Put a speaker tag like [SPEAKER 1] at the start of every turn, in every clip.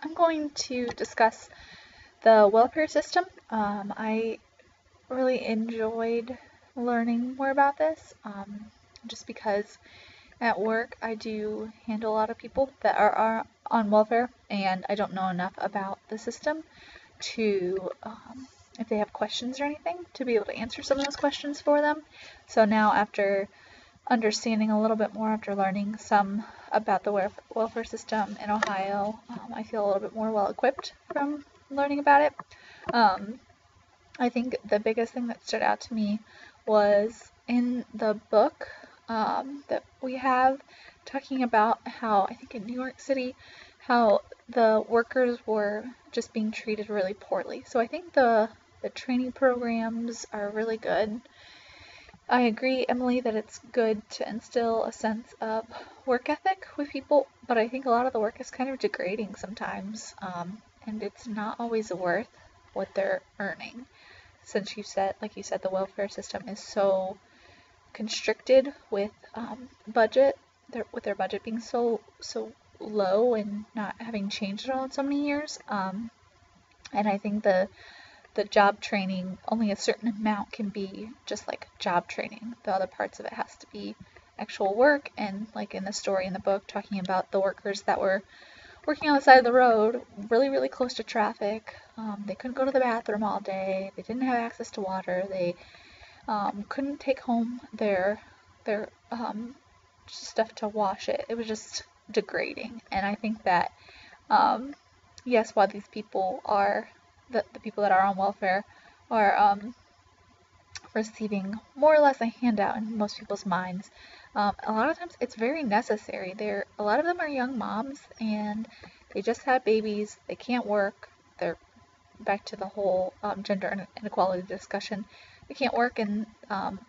[SPEAKER 1] I'm going to discuss the welfare system. I really enjoyed learning more about this just because at work I do handle a lot of people that are on welfare, and I don't know enough about the system to, if they have questions or anything, to be able to answer some of those questions for them. So now, after understanding a little bit more, after learning some about the welfare system in Ohio, I feel a little bit more well equipped from learning about it. I think the biggest thing that stood out to me was in the book that we have, talking about how, I think in New York City, how the workers were just being treated really poorly. So I think the training programs are really good. I agree, Emily, that it's good to instill a sense of work ethic with people, but I think a lot of the work is kind of degrading sometimes, and it's not always worth what they're earning. Since like you said, the welfare system is so constricted with budget, with their budget being so low and not having changed at all in so many years. And I think the job training, only a certain amount can be just like job training. The other parts of it has to be actual work, and like in the story in the book, talking about the workers that were working on the side of the road, really, really close to traffic. They couldn't go to the bathroom all day. They didn't have access to water. They couldn't take home their stuff to wash it. It was just degrading. And I think that, yes, while these people are, the people that are on welfare are receiving more or less a handout in most people's minds, a lot of times it's very necessary. A lot of them are young moms, and they just had babies. They can't work. They're back to the whole gender inequality discussion. They can't work, and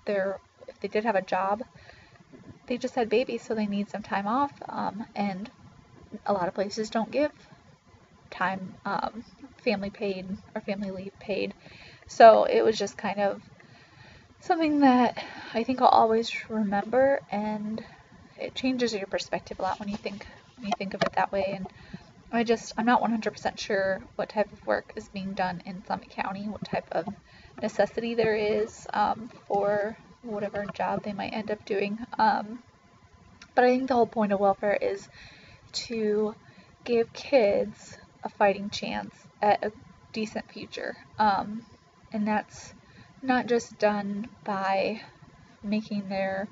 [SPEAKER 1] if they did have a job, they just had babies, so they need some time off. And a lot of places don't give time, family paid or family leave paid. So it was just kind of something that I think I'll always remember, and it changes your perspective a lot when you think of it that way. And I'm not 100% sure what type of work is being done in Summit County, what type of necessity there is for whatever job they might end up doing. But I think the whole point of welfare is to give kids a fighting chance at a decent future. And that's not just done by making their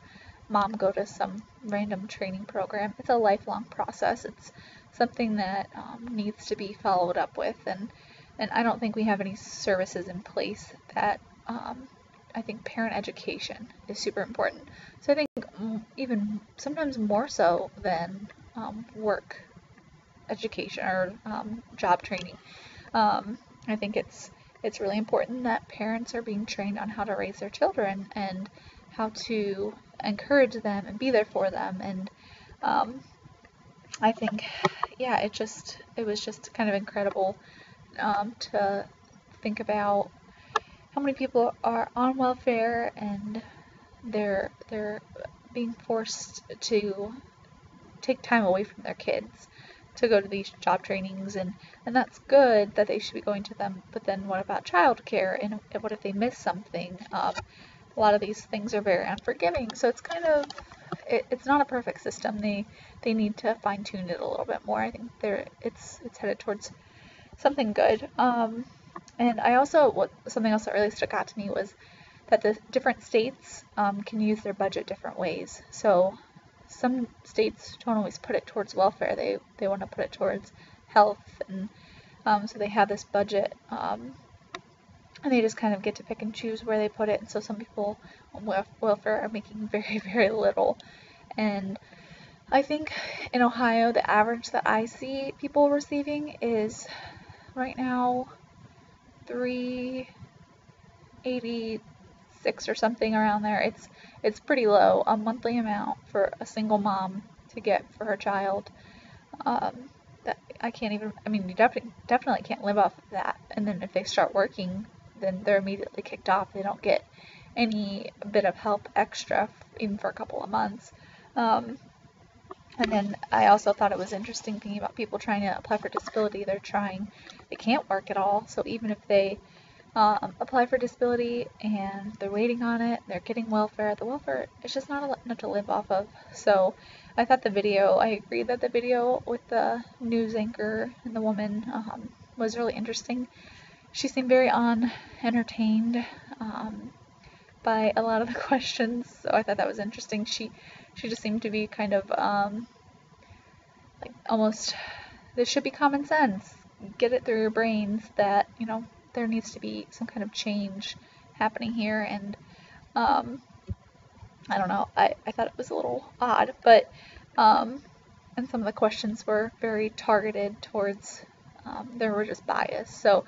[SPEAKER 1] mom go to some random training program. It's a lifelong process. It's something that needs to be followed up with, and I don't think we have any services in place that I think parent education is super important. So I think even sometimes more so than work education or job training. I think it's really important that parents are being trained on how to raise their children and how to encourage them and be there for them. And I think, yeah, it was just kind of incredible to think about how many people are on welfare, and they're being forced to take time away from their kids to go to these job trainings, and that's good that they should be going to them, but then what about childcare, and what if they miss something? A lot of these things are very unforgiving, so it's kind of, it's not a perfect system. They need to fine tune it a little bit more. I think it's headed towards something good. And something else that really stuck out to me was that the different states can use their budget different ways. So some states don't always put it towards welfare. They want to put it towards health, and so they have this budget, and they just kind of get to pick and choose where they put it. And so some people on welfare are making very, very little. And I think in Ohio, the average that I see people receiving is right now $386 or something around there. It's pretty low, a monthly amount for a single mom to get for her child. That I can't even. I mean, you definitely can't live off of that. And then if they start working, then they're immediately kicked off. They don't get any bit of help extra, even for a couple of months. And then I also thought it was interesting thinking about people trying to apply for disability. They can't work at all. So even if they apply for disability and they're waiting on it, they're getting welfare, the welfare is just not enough to live off of. So I thought I agree that the video with the news anchor and the woman was really interesting. She seemed very entertained by a lot of the questions, so I thought that was interesting. She just seemed to be kind of like almost, this should be common sense. Get it through your brains that, there needs to be some kind of change happening here. And I don't know, I thought it was a little odd, but and some of the questions were very targeted towards their religious bias. So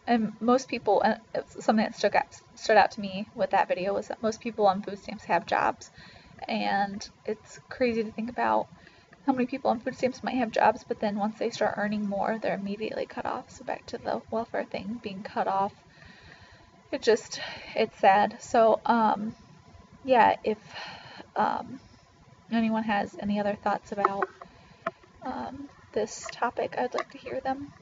[SPEAKER 1] and most people, and something that stood out to me with that video was that most people on food stamps have jobs. And it's crazy to think about how many people on food stamps might have jobs, but then once they start earning more, they're immediately cut off. So back to the welfare thing, being cut off. It's sad. So, yeah, if anyone has any other thoughts about this topic, I'd like to hear them.